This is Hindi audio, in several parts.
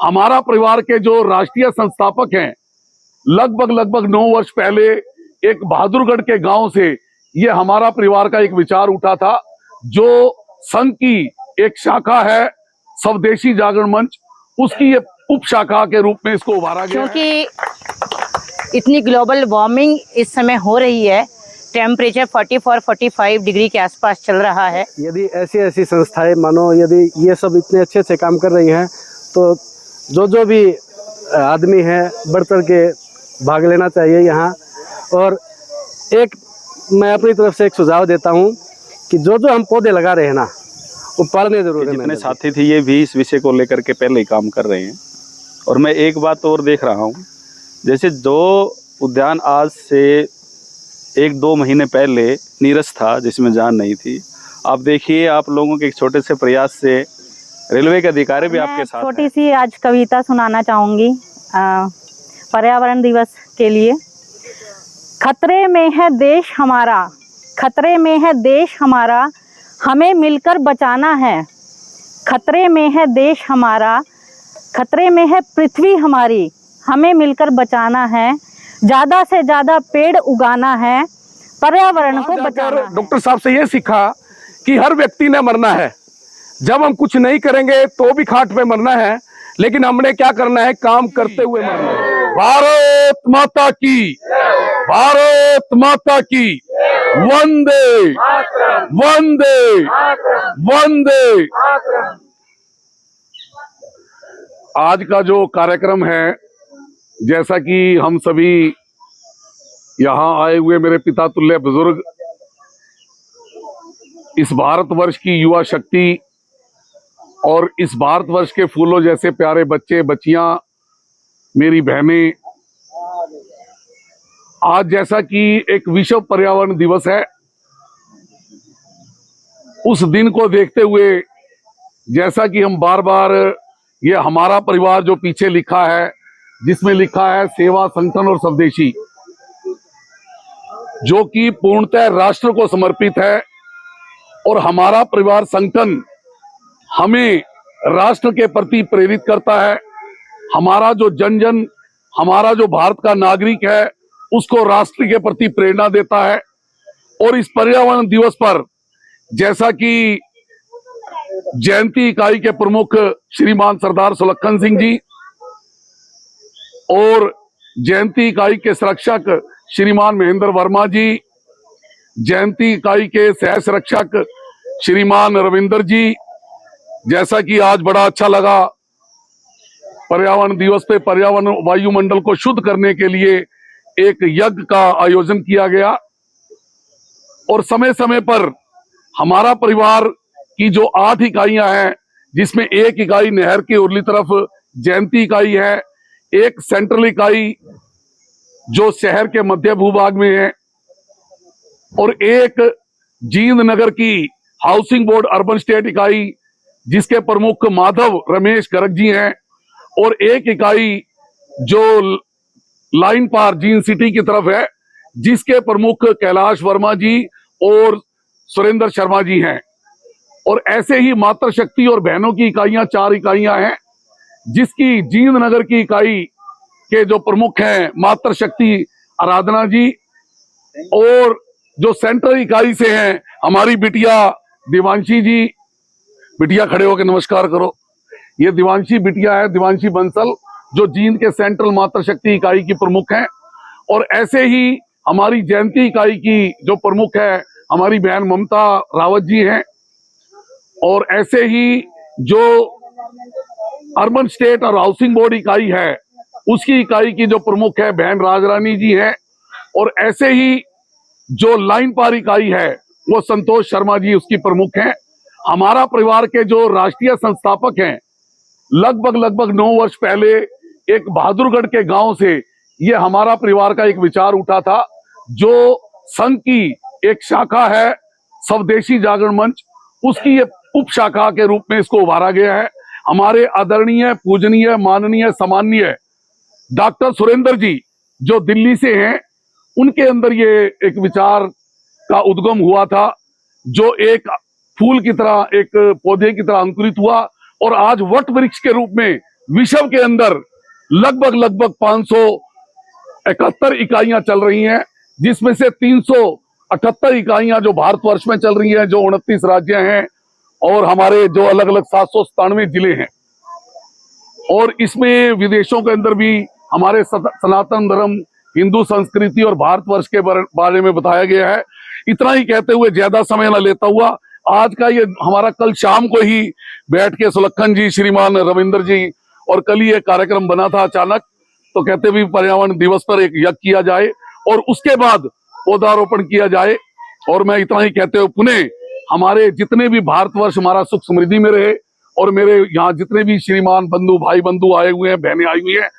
हमारा परिवार के जो राष्ट्रीय संस्थापक हैं, लगभग 9 वर्ष पहले एक बहादुरगढ़ के गांव से ये हमारा परिवार का एक विचार उठा था, जो संघ की एक शाखा है स्वदेशी जागरण मंच, उसकी ये उप शाखा के रूप में इसको उभारा गया। क्योंकि इतनी ग्लोबल वार्मिंग इस समय हो रही है, टेम्परेचर 44-45 डिग्री के आसपास चल रहा है। यदि ऐसी संस्थाएं मानो यदि ये सब इतने अच्छे से काम कर रही हैं, तो जो भी आदमी है बढ़ चढ़ के भाग लेना चाहिए यहाँ। और एक मैं अपनी तरफ से एक सुझाव देता हूँ कि जो हम पौधे लगा रहे हैं ना, वो पालने जरूर है। जितने साथी थे ये भी इस विषय को लेकर के पहले ही काम कर रहे हैं। और मैं एक बात और देख रहा हूँ, जैसे जो उद्यान आज से 1-2 महीने पहले नीरस था, जिसमें जान नहीं थी, आप देखिए आप लोगों के एक छोटे से प्रयास से रेलवे के अधिकारी भी आपके साथ। छोटी सी आज कविता सुनाना चाहूंगी पर्यावरण दिवस के लिए। खतरे में है देश हमारा, खतरे में है देश हमारा, हमें मिलकर बचाना है। खतरे में है देश हमारा, खतरे में है पृथ्वी हमारी, हमें मिलकर बचाना है। ज्यादा से ज्यादा पेड़ उगाना है, पर्यावरण को बचाना है। डॉक्टर साहब से ये सीखा कि हर व्यक्ति ने मरना है। जब हम कुछ नहीं करेंगे तो भी खाट पे मरना है, लेकिन हमने क्या करना है, काम करते हुए मरना है। भारत माता की, भारत माता की, वंदे वंदे वंदे। आज का जो कार्यक्रम है, जैसा कि हम सभी यहाँ आए हुए मेरे पिता तुल्य बुजुर्ग, इस भारतवर्ष की युवा शक्ति और इस भारतवर्ष के फूलों जैसे प्यारे बच्चे बच्चियां, मेरी बहनें, आज जैसा कि एक विश्व पर्यावरण दिवस है, उस दिन को देखते हुए जैसा कि हम बार बार ये हमारा परिवार जो पीछे लिखा है, जिसमें लिखा है सेवा, संगठन और स्वदेशी, जो कि पूर्णतः राष्ट्र को समर्पित है। और हमारा परिवार संगठन हमें राष्ट्र के प्रति प्रेरित करता है। हमारा जो जन हमारा जो भारत का नागरिक है, उसको राष्ट्र के प्रति प्रेरणा देता है। और इस पर्यावरण दिवस पर जैसा कि जयंती इकाई के प्रमुख श्रीमान सरदार सुलक्षण सिंह जी और जयंती इकाई के संरक्षक श्रीमान महेंद्र वर्मा जी, जयंती इकाई के सह संरक्षक श्रीमान रविंदर जी, जैसा कि आज बड़ा अच्छा लगा, पर्यावरण दिवस पे पर्यावरण वायुमंडल को शुद्ध करने के लिए एक यज्ञ का आयोजन किया गया। और समय समय पर हमारा परिवार की जो 8 इकाइयां हैं, जिसमें एक इकाई नहर की उरली तरफ जयंती इकाई है, एक सेंट्रल इकाई जो शहर के मध्य भूभाग में है, और एक जींद नगर की हाउसिंग बोर्ड अर्बन स्टेट इकाई जिसके प्रमुख माधव रमेश गर्ग जी हैं, और एक इकाई जो लाइन पार जींद सिटी की तरफ है, जिसके प्रमुख कैलाश वर्मा जी और सुरेंद्र शर्मा जी हैं। और ऐसे ही मातृ शक्ति और बहनों की इकाइयां 4 इकाइयां हैं, जिसकी जींद नगर की इकाई के जो प्रमुख हैं मातृ शक्ति आराधना जी, और जो सेंट्रल इकाई से हैं हमारी बिटिया दिवांशी जी। बिटिया खड़े होकर नमस्कार करो। ये दिवांशी बिटिया है, दिवांशी बंसल, जो जींद के सेंट्रल मातृ शक्ति इकाई की प्रमुख हैं। और ऐसे ही हमारी जयंती इकाई की जो प्रमुख है हमारी बहन ममता रावत जी हैं। और ऐसे ही जो अर्बन स्टेट और हाउसिंग बोर्ड इकाई है, उसकी इकाई की जो प्रमुख है बहन राजरानी जी हैं। और ऐसे ही जो लाइन पार इकाई है वो संतोष शर्मा जी उसकी प्रमुख हैं। हमारा परिवार के जो राष्ट्रीय संस्थापक हैं, लगभग 9 वर्ष पहले एक बहादुरगढ़ के गांव से ये हमारा परिवार का एक विचार उठा था, जो संघ की एक शाखा है स्वदेशी जागरण मंच, उसकी ये उप शाखा के रूप में इसको उभारा गया है। हमारे आदरणीय, पूजनीय, माननीय, सम्माननीय डॉक्टर सुरेंद्र जी जो दिल्ली से हैं, उनके अंदर ये एक विचार का उद्गम हुआ था, जो एक फूल की तरह, एक पौधे की तरह अंकुरित हुआ और आज वट वृक्ष के रूप में विश्व के अंदर लगभग 571 इकाइयां चल रही हैं, जिसमें से 378 इकाइयां जो भारतवर्ष में चल रही हैं, जो 29 राज्य हैं और हमारे जो अलग अलग 797 जिले हैं। और इसमें विदेशों के अंदर भी हमारे सनातन धर्म, हिंदू संस्कृति और भारतवर्ष के बारे में बताया गया है। इतना ही कहते हुए ज्यादा समय न लेता हुआ, आज का ये हमारा कल शाम को ही बैठ के सुलक्षण जी, श्रीमान रविंद्र जी, और कल ही एक कार्यक्रम बना था अचानक, तो कहते भी पर्यावरण दिवस पर एक यज्ञ किया जाए और उसके बाद पौधारोपण किया जाए। और मैं इतना ही कहते हुए पुनः हमारे जितने भी भारतवर्ष हमारा सुख समृद्धि में रहे, और मेरे यहाँ जितने भी श्रीमान बंधु, भाई बंधु आए हुए हैं, बहनें आई हुई हैं,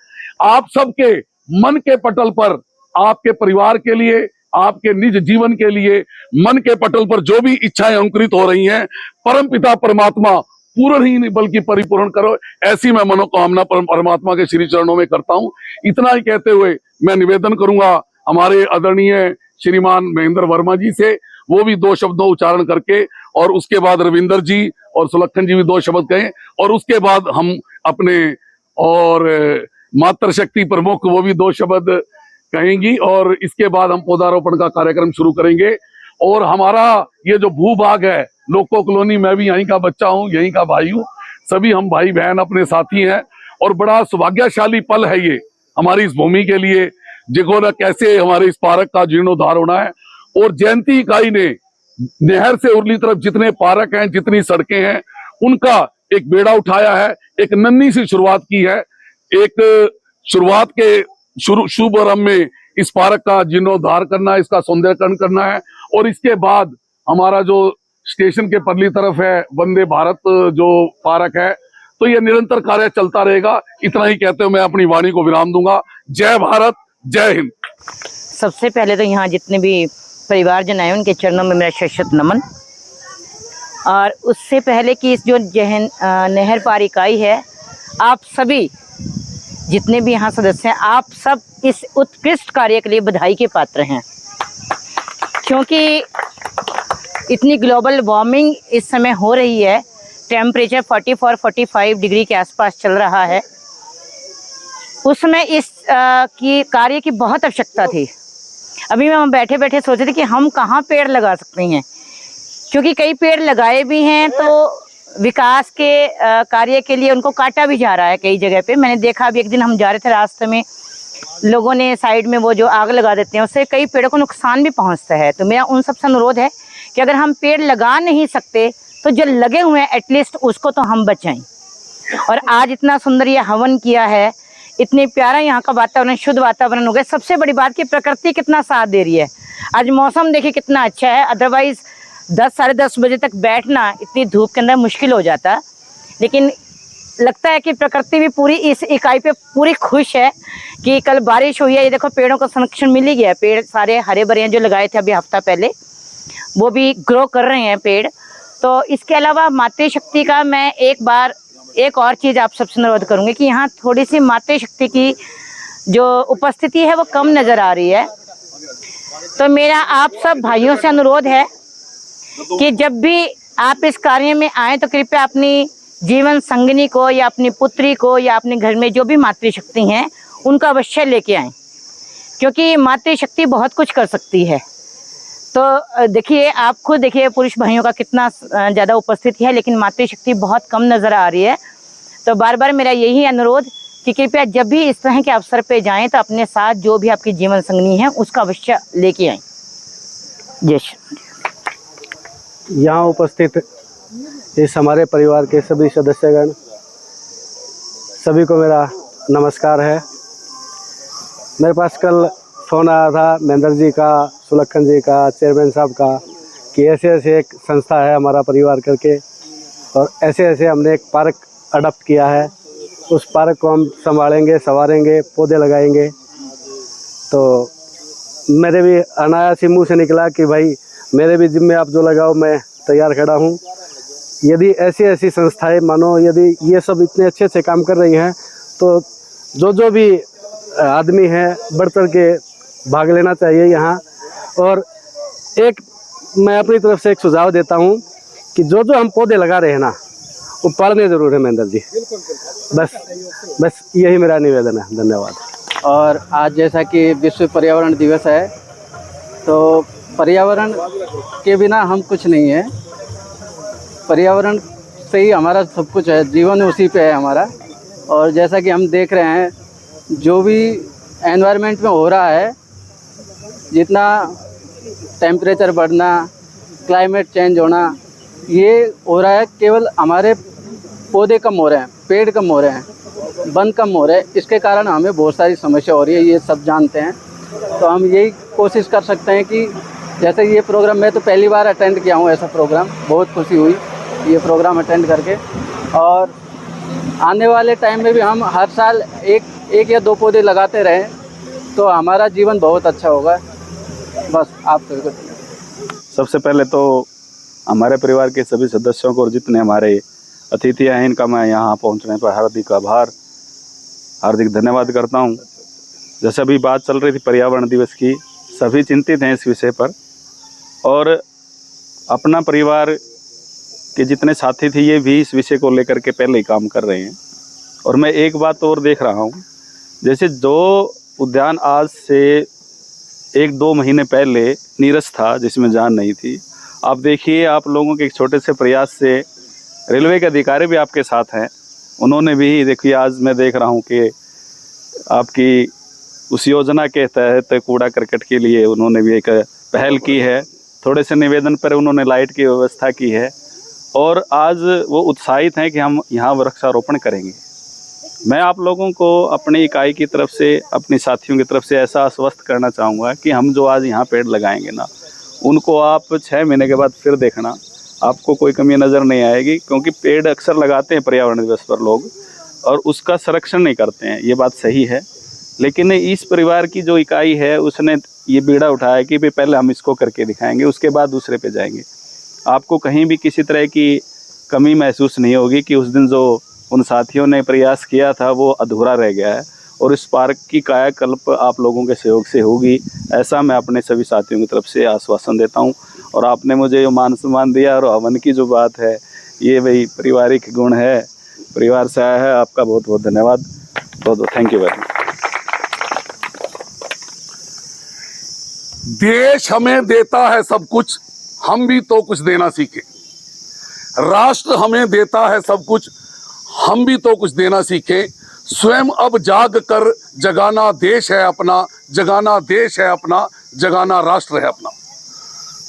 आप सबके मन के पटल पर, आपके परिवार के लिए, आपके निज जीवन के लिए मन के पटल पर जो भी इच्छाएं अंकुरित हो रही हैं, परमपिता परमात्मा पूर्ण ही नहीं बल्कि परिपूर्ण करो, ऐसी मैं मनोकामना परमात्मा के श्री चरणों में करता हूं। इतना ही कहते हुए मैं निवेदन करूंगा हमारे आदरणीय श्रीमान महेंद्र वर्मा जी से, वो भी 2 शब्दों उच्चारण करके, और उसके बाद रविंदर जी और सुलक्षण जी भी 2 शब्द कहें, और उसके बाद हम अपने और मातृशक्ति प्रमुख वो भी 2 शब्द कहेंगी, और इसके बाद हम पौधारोपण का कार्यक्रम शुरू करेंगे। और हमारा ये जो भूभाग है, लोको कॉलोनी, मैं भी यहीं का बच्चा हूँ, यहीं का भाई हूँ, सभी हम भाई बहन अपने साथी हैं, और बड़ा सौभाग्यशाली पल है ये हमारी इस भूमि के लिए। देखो ना कैसे हमारे इस पार्क का जीर्णोद्धार होना है, और जयंती इकाई ने नहर से उरली तरफ जितने पार्क हैं, जितनी सड़कें हैं, उनका एक बेड़ा उठाया है, एक नन्ही सी शुरुआत की है। एक शुरुआत के शुभ आरंभ में इस पार्क का जीर्णोद्धार करना है, इसका सौंदर्यकरण करना है, और इसके बाद हमारा जो स्टेशन के परली तरफ है वंदे भारत जो पार्क है, तो ये निरंतर कार्य चलता रहेगा। इतना ही कहते हुए मैं अपनी वाणी को विराम दूंगा। जय भारत, जय हिंद। सबसे पहले तो यहाँ जितने भी परिवारजन आए उनके चरणों में मेरा शत नमन। और उससे पहले कि इस जो नहर पार इकाई है, आप सभी जितने भी यहाँ सदस्य हैं, आप सब इस उत्कृष्ट कार्य के लिए बधाई के पात्र हैं, क्योंकि इतनी ग्लोबल वार्मिंग इस समय हो रही है, टेम्परेचर 44-45 डिग्री के आसपास चल रहा है। उसमें इस की कार्य की बहुत आवश्यकता थी। अभी मैं बैठे बैठे सोच रही थी कि हम कहाँ पेड़ लगा सकते हैं, क्योंकि कई पेड़ लगाए भी हैं तो विकास के कार्य के लिए उनको काटा भी जा रहा है कई जगह पे। मैंने देखा अभी एक दिन हम जा रहे थे, रास्ते में लोगों ने साइड में वो जो आग लगा देते हैं, उससे कई पेड़ों को नुकसान भी पहुंचता है। तो मेरा उन सबसे अनुरोध है कि अगर हम पेड़ लगा नहीं सकते तो जो लगे हुए हैं एटलीस्ट उसको तो हम बचाएं। और आज इतना सुंदर ये हवन किया है, इतने प्यारा यहाँ का वातावरण, शुद्ध वातावरण हो गया। सबसे बड़ी बात कि प्रकृति कितना साथ दे रही है। आज मौसम देखिए कितना अच्छा है, अदरवाइज 10-10:30 बजे तक बैठना इतनी धूप के अंदर मुश्किल हो जाता, लेकिन लगता है कि प्रकृति भी पूरी इस इकाई पे पूरी खुश है कि कल बारिश हुई है। ये देखो पेड़ों का संरक्षण मिल ही गया, पेड़ सारे हरे भरे हैं जो लगाए थे अभी हफ्ता पहले, वो भी ग्रो कर रहे हैं पेड़। तो इसके अलावा मातृशक्ति का मैं एक और चीज़ आप सबसे अनुरोध करूँगी कि यहाँ थोड़ी सी मातृशक्ति की जो उपस्थिति है वो कम नज़र आ रही है। तो मेरा आप सब भाइयों से अनुरोध है कि जब भी आप इस कार्य में आएँ तो कृपया अपनी जीवन संगिनी को या अपनी पुत्री को या अपने घर में जो भी मातृशक्ति हैं उनका अवश्य लेके आएँ, क्योंकि मातृशक्ति बहुत कुछ कर सकती है। तो देखिए, आप खुद देखिए पुरुष भाइयों का कितना ज़्यादा उपस्थिति है, लेकिन मातृशक्ति बहुत कम नज़र आ रही है। तो बार बार मेरा यही अनुरोध कि कृपया जब भी इस तरह के अवसर पे जाएं तो अपने साथ जो भी आपकी जीवन संगिनी है उसका अवश्य लेके आएँ। जय श्री। यहाँ उपस्थित इस हमारे परिवार के सभी सदस्यगण, सभी को मेरा नमस्कार है। मेरे पास कल फ़ोन आया था महेंद्र जी का, सुलक्षण जी का, चेयरमैन साहब का, कि ऐसे एक संस्था है हमारा परिवार करके, और ऐसे हमने एक पार्क अडॉप्ट किया है। उस पार्क को हम संभालेंगे, संवारेंगे, पौधे लगाएंगे। तो मेरे भी अनायास मुँह से निकला कि भाई मेरे भी जिम्मे आप जो लगाओ मैं तैयार खड़ा हूँ। यदि ऐसी संस्थाएं, मानो यदि ये सब इतने अच्छे से काम कर रही हैं, तो जो भी आदमी है बढ़ चढ़ के भाग लेना चाहिए यहाँ। और एक मैं अपनी तरफ से एक सुझाव देता हूँ कि जो हम पौधे लगा रहे हैं ना, वो पालने ज़रूर है महेंद्र जी। बस यही मेरा निवेदन है। धन्यवाद। और आज जैसा कि विश्व पर्यावरण दिवस है, तो पर्यावरण के बिना हम कुछ नहीं है। पर्यावरण से ही हमारा सब कुछ है, जीवन उसी पे है हमारा। और जैसा कि हम देख रहे हैं, जो भी एनवायरनमेंट में हो रहा है, जितना टेम्परेचर बढ़ना, क्लाइमेट चेंज होना, ये हो रहा है केवल हमारे पौधे कम हो रहे हैं, पेड़ कम हो रहे हैं, वन कम हो रहे हैं। इसके कारण हमें बहुत सारी समस्या हो रही है, ये सब जानते हैं। तो हम यही कोशिश कर सकते हैं कि जैसे ये प्रोग्राम, मैं तो पहली बार अटेंड किया हूँ ऐसा प्रोग्राम, बहुत खुशी हुई ये प्रोग्राम अटेंड करके। और आने वाले टाइम में भी हम हर साल एक या 2 पौधे लगाते रहें तो हमारा जीवन बहुत अच्छा होगा। बस आप सबसे पहले तो हमारे परिवार के सभी सदस्यों को और जितने हमारे अतिथि हैं, इनका मैं यहाँ पहुँचने पर हार्दिक धन्यवाद करता हूँ। जैसे अभी बात चल रही थी पर्यावरण दिवस की, सभी चिंतित हैं इस विषय पर, और अपना परिवार के जितने साथी थे ये भी इस विषय को लेकर के पहले ही काम कर रहे हैं। और मैं एक बात और देख रहा हूँ, जैसे जो उद्यान आज से 1-2 महीने पहले नीरस था, जिसमें जान नहीं थी, आप देखिए आप लोगों के एक छोटे से प्रयास से रेलवे के अधिकारी भी आपके साथ हैं। उन्होंने भी देखिए, आज मैं देख रहा हूँ कि आपकी उस योजना के तहत कूड़ा करकट के लिए उन्होंने भी एक पहल की है। थोड़े से निवेदन पर उन्होंने लाइट की व्यवस्था की है, और आज वो उत्साहित हैं कि हम यहाँ वृक्षारोपण करेंगे। मैं आप लोगों को अपनी इकाई की तरफ से, अपनी साथियों की तरफ से ऐसा आश्वस्त करना चाहूँगा कि हम जो आज यहाँ पेड़ लगाएंगे ना, उनको आप 6 महीने के बाद फिर देखना, आपको कोई कमी नज़र नहीं आएगी। क्योंकि पेड़ अक्सर लगाते हैं पर्यावरण दिवस पर लोग, और उसका संरक्षण नहीं करते हैं, ये बात सही है। लेकिन इस परिवार की जो इकाई है, उसने ये बीड़ा उठाया कि भाई पहले हम इसको करके दिखाएंगे, उसके बाद दूसरे पे जाएंगे। आपको कहीं भी किसी तरह की कमी महसूस नहीं होगी कि उस दिन जो उन साथियों ने प्रयास किया था वो अधूरा रह गया है, और इस पार्क की कायाकल्प आप लोगों के सहयोग से होगी, ऐसा मैं अपने सभी साथियों की तरफ से आश्वासन देता हूं। और आपने मुझे जो मान सम्मान दिया और हवन की जो बात है, ये वही पारिवारिक गुण है, परिवार से आया है। आपका बहुत बहुत धन्यवाद, बहुत थैंक यू वेरी मच। देश हमें देता है सब कुछ, हम भी तो कुछ देना सीखें। राष्ट्र हमें देता है सब कुछ, हम भी तो कुछ देना सीखें। स्वयं अब जाग कर जगाना देश है अपना, जगाना देश है अपना, जगाना राष्ट्र है अपना।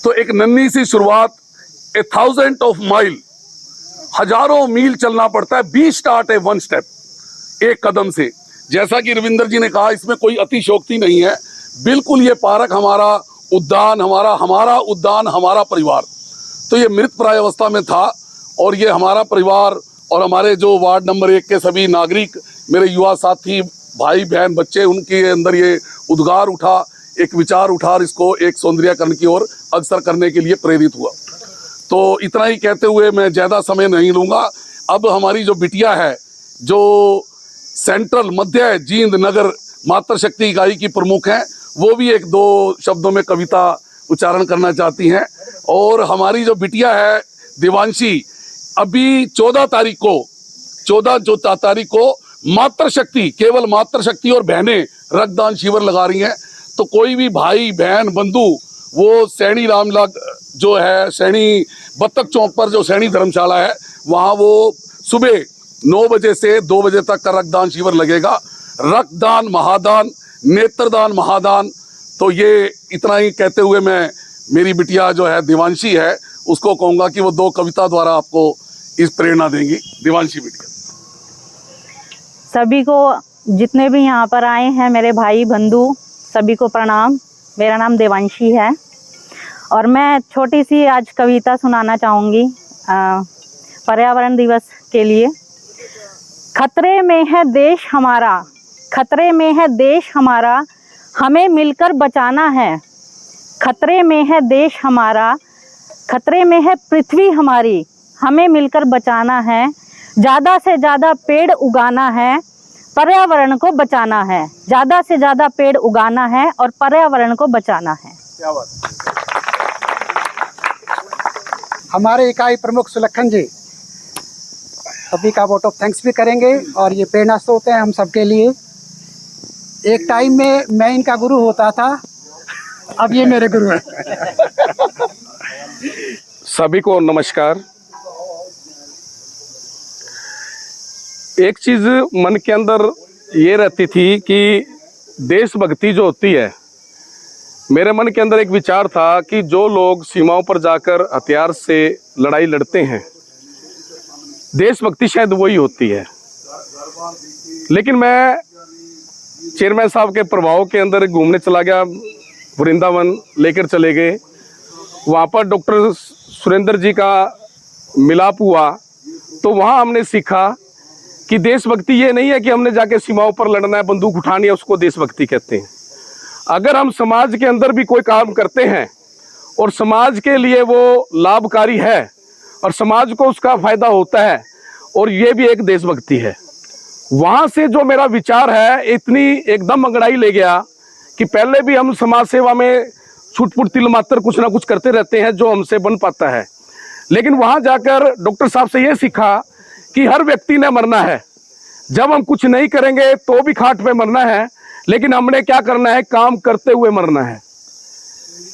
तो एक नन्ही सी शुरुआत, 1000 माइल, हजारों मील चलना पड़ता है। बी स्टार्ट है 1 स्टेप, एक कदम से। जैसा कि रविंदर जी ने कहा, इसमें कोई अतिशयोक्ति नहीं है। बिल्कुल ये पार्क हमारा उद्यान, हमारा उद्यान, हमारा परिवार। तो ये मृत प्राय अवस्था में था, और ये हमारा परिवार और हमारे जो वार्ड नंबर 1 के सभी नागरिक, मेरे युवा साथी, भाई बहन, बच्चे, उनके अंदर ये उद्गार उठा, एक विचार उठा, और इसको एक सौंदर्यीकरण की ओर अग्रसर करने के लिए प्रेरित हुआ। तो इतना ही कहते हुए मैं ज़्यादा समय नहीं लूँगा। अब हमारी जो बिटिया है, जो सेंट्रल मध्य जींद नगर मातृशक्ति इकाई की प्रमुख हैं, वो भी 1-2 शब्दों में कविता उच्चारण करना चाहती हैं। और हमारी जो बिटिया है देवांशी, अभी 14 तारीख को मातृशक्ति, केवल मातृशक्ति और बहनें रक्तदान शिविर लगा रही हैं। तो कोई भी भाई बहन बंधु, वो सैनी रामलाल जो है, सैनी बत्तख चौक पर जो सैनी धर्मशाला है, वहाँ वो सुबह 9 बजे से 2 बजे तक का रक्तदान शिविर लगेगा। रक्तदान महादान, नेत्रदान महादान। तो ये इतना ही कहते हुए मैं, मेरी बिटिया जो है देवांशी है, उसको कहूँगा कि वो 2 कविता द्वारा आपको इस प्रेरणा देंगी। देवांशी बिटिया। सभी को, जितने भी यहाँ पर आए हैं मेरे भाई बंधु, सभी को प्रणाम। मेरा नाम देवांशी है, और मैं छोटी सी आज कविता सुनाना चाहूँगी पर्यावरण दिवस के लिए। खतरे में है देश हमारा, खतरे में है देश हमारा, हमें मिलकर बचाना है। खतरे में है देश हमारा, खतरे में है पृथ्वी हमारी, हमें मिलकर बचाना है। ज़्यादा से ज़्यादा पेड़ उगाना है, पर्यावरण को बचाना है। ज़्यादा से ज़्यादा पेड़ उगाना है और पर्यावरण को बचाना है। क्या बात। हमारे इकाई प्रमुख सुलक्षण जी सभी का वोट ऑफ थैंक्स भी करेंगे। और ये प्रेरणा स्रोत है हम सबके लिए। एक टाइम में मैं इनका गुरु होता था, अब ये मेरे गुरु हैं। सभी को नमस्कार। एक चीज मन के अंदर ये रहती थी कि देशभक्ति जो होती है, मेरे मन के अंदर एक विचार था कि जो लोग सीमाओं पर जाकर हथियार से लड़ाई लड़ते हैं, देशभक्ति शायद वही होती है। लेकिन मैं चेयरमैन साहब के प्रभाव के अंदर घूमने चला गया, वृंदावन लेकर चले गए। वहाँ पर डॉक्टर सुरेंद्र जी का मिलाप हुआ, तो वहाँ हमने सीखा कि देशभक्ति ये नहीं है कि हमने जाके सीमाओं पर लड़ना है, बंदूक उठानी है, उसको देशभक्ति कहते हैं। अगर हम समाज के अंदर भी कोई काम करते हैं और समाज के लिए वो लाभकारी है और समाज को उसका फायदा होता है, और ये भी एक देशभक्ति है। वहाँ से जो मेरा विचार है इतनी एकदम अंगड़ाई ले गया कि पहले भी हम समाज सेवा में छुटपुट तिल मात्र कुछ ना कुछ करते रहते हैं जो हमसे बन पाता है। लेकिन वहाँ जाकर डॉक्टर साहब से ये सीखा कि हर व्यक्ति ने मरना है। जब हम कुछ नहीं करेंगे तो भी खाट पे मरना है, लेकिन हमने क्या करना है, काम करते हुए मरना है।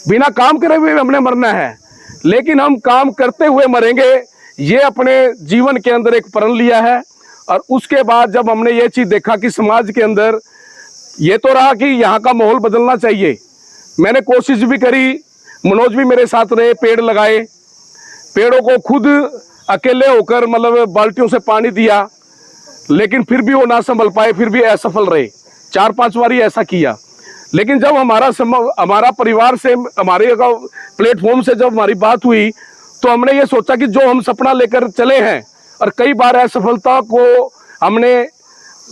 बिना काम करे हुए हमने मरना है, लेकिन हम काम करते हुए मरेंगे। ये अपने जीवन के अंदर एक प्रण लिया है। और उसके बाद जब हमने ये चीज़ देखा कि समाज के अंदर ये तो रहा कि यहाँ का माहौल बदलना चाहिए, मैंने कोशिश भी करी। मनोज भी मेरे साथ रहे, पेड़ लगाए, पेड़ों को खुद अकेले होकर मतलब बाल्टियों से पानी दिया, लेकिन फिर भी वो ना संभल पाए, फिर भी असफल रहे। 4-5 बार ऐसा किया। लेकिन जब हमारा परिवार से, हमारे प्लेटफॉर्म से जब हमारी बात हुई, तो हमने ये सोचा कि जो हम सपना लेकर चले हैं और कई बार हमने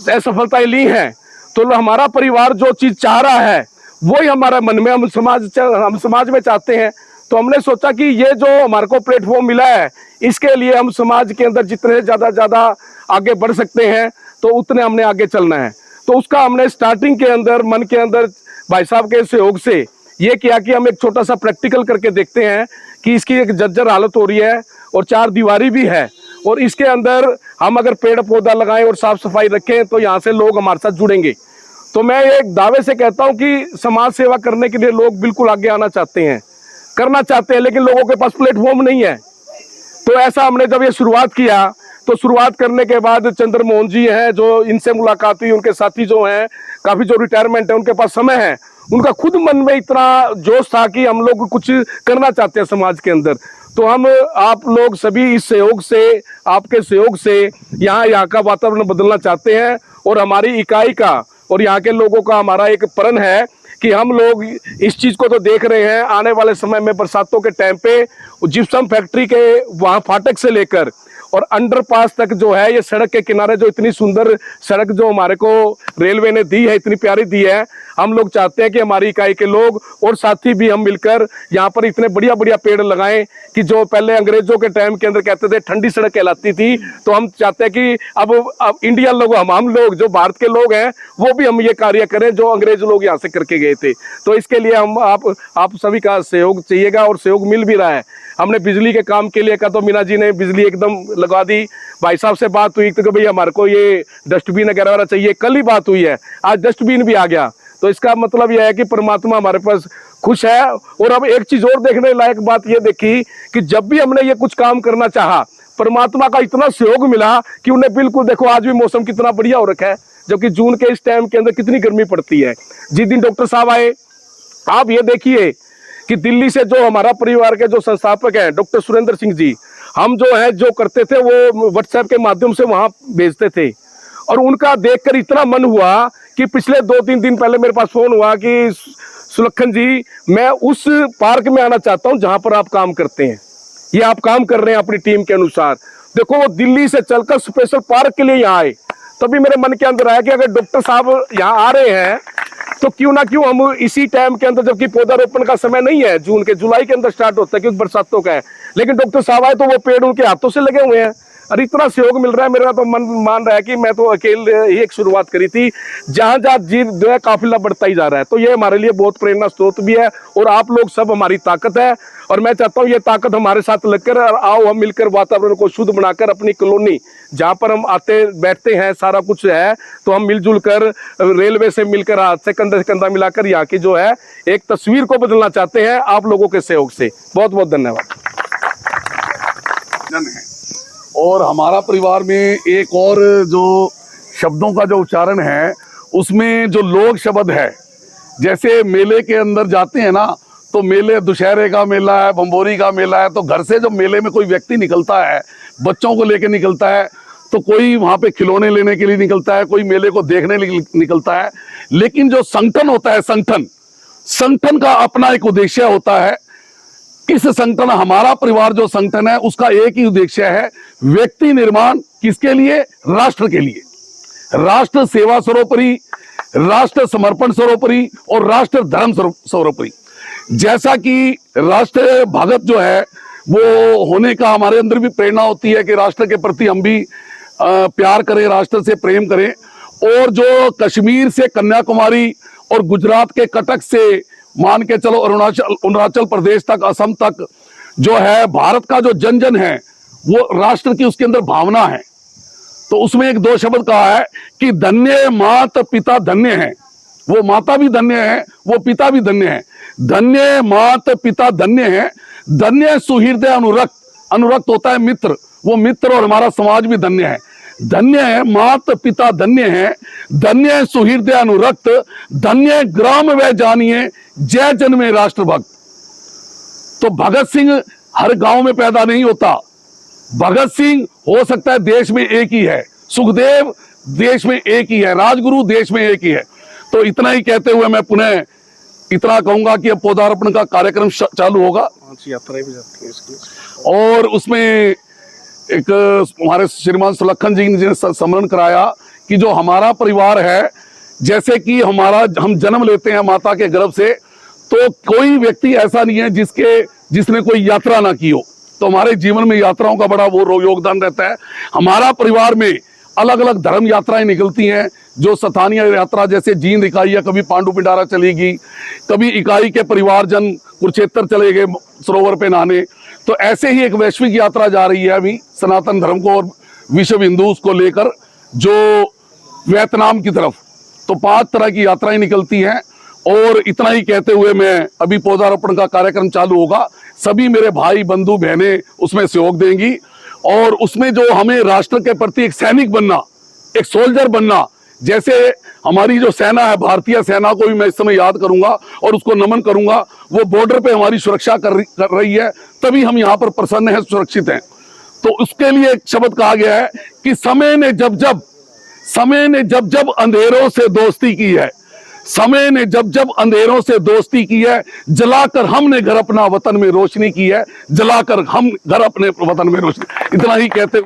असफलताएं ली हैं, तो हमारा परिवार जो चीज़ चाह रहा है वही हमारा मन में हम समाज में चाहते हैं। तो हमने सोचा कि ये जो हमारे को प्लेटफॉर्म मिला है, इसके लिए हम समाज के अंदर जितने ज़्यादा आगे बढ़ सकते हैं तो उतने हमने आगे चलना है। तो उसका हमने स्टार्टिंग के अंदर मन के अंदर भाई साहब के सहयोग से ये किया कि हम एक छोटा सा प्रैक्टिकल करके देखते हैं कि इसकी एक जर्जर हालत हो रही है और 4 दीवारी भी है, और इसके अंदर हम अगर पेड़ पौधा लगाएं और साफ सफाई रखें तो यहाँ से लोग हमारे साथ जुड़ेंगे। तो मैं एक दावे से कहता हूँ कि समाज सेवा करने के लिए लोग बिल्कुल आगे आना चाहते हैं, करना चाहते हैं, लेकिन लोगों के पास प्लेटफॉर्म नहीं है। तो ऐसा हमने जब ये शुरुआत किया, तो शुरुआत करने के बाद चंद्रमोहन जी हैं, जो इनसे मुलाकात हुई, उनके साथी जो हैं काफ़ी, जो रिटायरमेंट है, उनके पास समय है, उनका खुद मन में इतना जोश था कि हम लोग कुछ करना चाहते हैं समाज के अंदर। तो हम आप लोग सभी इस सहयोग से, आपके सहयोग से यहाँ का वातावरण बदलना चाहते हैं। और हमारी इकाई का और यहाँ के लोगों का हमारा एक प्रण है कि हम लोग इस चीज़ को तो देख रहे हैं, आने वाले समय में बरसातों के टाइम पे जिप्सम फैक्ट्री के वहाँ फाटक से लेकर और अंडरपास तक जो है, ये सड़क के किनारे जो इतनी सुंदर सड़क जो हमारे को रेलवे ने दी है, इतनी प्यारी दी है, हम लोग चाहते हैं कि हमारी इकाई के लोग और साथी भी हम मिलकर यहाँ पर इतने बढ़िया बढ़िया पेड़ लगाएं कि जो पहले अंग्रेजों के टाइम के अंदर कहते थे ठंडी सड़क कहलाती थी, तो हम चाहते हैं कि अब इंडियन लोग, हम लोग जो भारत के लोग हैं, वो भी हम ये कार्य करें जो अंग्रेज लोग यहाँ से करके गए थे। तो इसके लिए हम आप सभी का सहयोग चाहिएगा और सहयोग मिल भी रहा है। हमने बिजली के काम के लिए कहा तो मीना जी ने बिजली एकदम लगा दी। भाई साहब से बात हुई तो कि भाई हमारे को ये डस्टबिन वगैरह चाहिए, कल ही बात हुई है, आज डस्टबिन भी आ गया। तो इसका मतलब यह है कि परमात्मा हमारे पास खुश है। और अब एक चीज और देखने लायक बात ये देखी कि जब भी हमने ये कुछ काम करना चाहा, परमात्मा का इतना सहयोग मिला कि उन्हें बिल्कुल, देखो आज भी मौसम कितना बढ़िया हो रखा है, जबकि जून के इस टाइम के अंदर कितनी गर्मी पड़ती है। जिस दिन डॉक्टर साहब आए, आप ये देखिए कि दिल्ली से जो हमारा परिवार के जो संस्थापक हैं डॉक्टर सुरेंद्र सिंह जी, हम जो है जो करते थे वो व्हाट्सएप के माध्यम से वहाँ भेजते थे, और उनका देखकर इतना मन हुआ कि पिछले 2-3 दिन पहले मेरे पास फोन हुआ कि सुलक्षण जी, मैं उस पार्क में आना चाहता हूँ जहाँ पर आप काम करते हैं, ये आप काम कर रहे हैं अपनी टीम के अनुसार। देखो वो दिल्ली से चलकर स्पेशल पार्क के लिए यहाँ आए। तभी मेरे मन के अंदर आया कि अगर डॉक्टर साहब यहाँ आ रहे हैं तो क्यों ना क्यों हम इसी टाइम के अंदर, जबकि पौधारोपण का समय नहीं है जून के, जुलाई के अंदर स्टार्ट होता है क्योंकि बरसातों का है, लेकिन डॉक्टर साहब आए तो वो पेड़ उनके हाथों से लगे हुए हैं। और इतना सहयोग मिल रहा है, मेरा तो मन मान रहा है कि मैं तो अकेले ही एक शुरुआत करी थी, जहाँ जहाँ जी जो है काफिला बढ़ता ही जा रहा है। तो ये हमारे लिए बहुत प्रेरणा स्रोत भी है, और आप लोग सब हमारी ताकत है। और मैं चाहता हूँ ये ताकत हमारे साथ लगकर, और आओ हम मिलकर वातावरण को शुद्ध बनाकर अपनी कॉलोनी जहाँ पर हम आते बैठते हैं, सारा कुछ है, तो हम मिलजुल कर रेलवे से मिलकर हाथ से कंधा मिलाकर यहाँ की जो है एक तस्वीर को बदलना चाहते हैं आप लोगों के सहयोग से। बहुत बहुत धन्यवाद। और हमारा परिवार में एक और जो शब्दों का जो उच्चारण है, उसमें जो लोक शब्द है, जैसे मेले के अंदर जाते हैं ना, तो मेले दुशहरे का मेला है, बम्बोरी का मेला है, तो घर से जो मेले में कोई व्यक्ति निकलता है, बच्चों को लेकर निकलता है, तो कोई वहां पे खिलौने लेने के लिए निकलता है, कोई मेले को देखने निकलता है। लेकिन जो संगठन होता है, संगठन का अपना एक उद्देश्य होता है। इस संगठन, हमारा परिवार जो संगठन है, उसका एक ही उद्देश्य है, व्यक्ति निर्माण। किसके लिए? राष्ट्र के लिए। राष्ट्र सेवा सर्वोपरि, राष्ट्र समर्पण सर्वोपरि और राष्ट्र धर्म सर्वोपरि। जैसा कि राष्ट्र भगत जो है वो होने का हमारे अंदर भी प्रेरणा होती है कि राष्ट्र के प्रति हम भी प्यार करें, राष्ट्र से प्रेम करें। और जो कश्मीर से कन्याकुमारी और गुजरात के कटक से मान के चलो अरुणाचल प्रदेश तक, असम तक जो है, भारत का जो जन जन है, वो राष्ट्र की उसके अंदर भावना है। तो उसमें एक दो शब्द कहा है कि धन्य मात पिता धन्य है। वो माता भी धन्य है, वो पिता भी धन्य है। धन्य मात पिता धन्य है, धन्य सुहृदय अनुरक्त। अनुरक्त होता है मित्र, वो मित्र और हमारा समाज भी धन्य है। धन्य है मात पिता धन्य है, धन्य सुहृदय अनुरक्त, धन्य ग्राम व जानिए जय जन्मे राष्ट्र भक्त। तो भगत सिंह हर गांव में पैदा नहीं होता। भगत सिंह हो सकता है देश में एक ही है, सुखदेव देश में एक ही है, राजगुरु देश में एक ही है। तो इतना ही कहते हुए मैं पुनः इतना कहूंगा कि अब पौधारोपण का कार्यक्रम चालू होगा, यात्राएं भी जाती हैं इसकी। और उसमें एक हमारे श्रीमान सुलक्षण जी ने स्मरण कराया कि जो हमारा परिवार है, जैसे कि हम जन्म लेते हैं माता के गर्भ से, तो कोई व्यक्ति ऐसा नहीं है जिसने कोई यात्रा ना की हो। तो हमारे जीवन में यात्राओं का बड़ा वो योगदान रहता है। हमारा परिवार में अलग अलग धर्म यात्राएं निकलती हैं, जो स्थानीय यात्रा, जैसे जींद इकाई है, कभी पांडु पिंडारा चलेगी, कभी इकाई के परिवारजन कुरुक्षेत्र चले गए सरोवर पे नहाने। तो ऐसे ही एक वैश्विक यात्रा जा रही है अभी सनातन धर्म को और विश्व हिंदू को लेकर, जो वियतनाम की तरफ। तो 5 तरह की यात्राएं निकलती हैं। और इतना ही कहते हुए मैं, अभी पौधारोपण का कार्यक्रम चालू होगा, सभी मेरे भाई बंधु बहनें उसमें सहयोग देंगी। और उसमें जो हमें राष्ट्र के प्रति एक सैनिक बनना, एक सोल्जर बनना, जैसे हमारी जो सेना है, भारतीय सेना को भी मैं इस समय याद करूंगा और उसको नमन करूंगा। वो बॉर्डर पे हमारी सुरक्षा कर रही है, तभी हम यहाँ पर प्रसन्न हैं, सुरक्षित हैं। तो उसके लिए एक शब्द कहा गया है कि समय ने जब जब अंधेरों से दोस्ती की है, समय ने जब जब अंधेरों से दोस्ती की है, जलाकर हमने घर अपना वतन में रोशनी की है, जलाकर हम घर अपने वतन में रोशनी। इतना ही कहते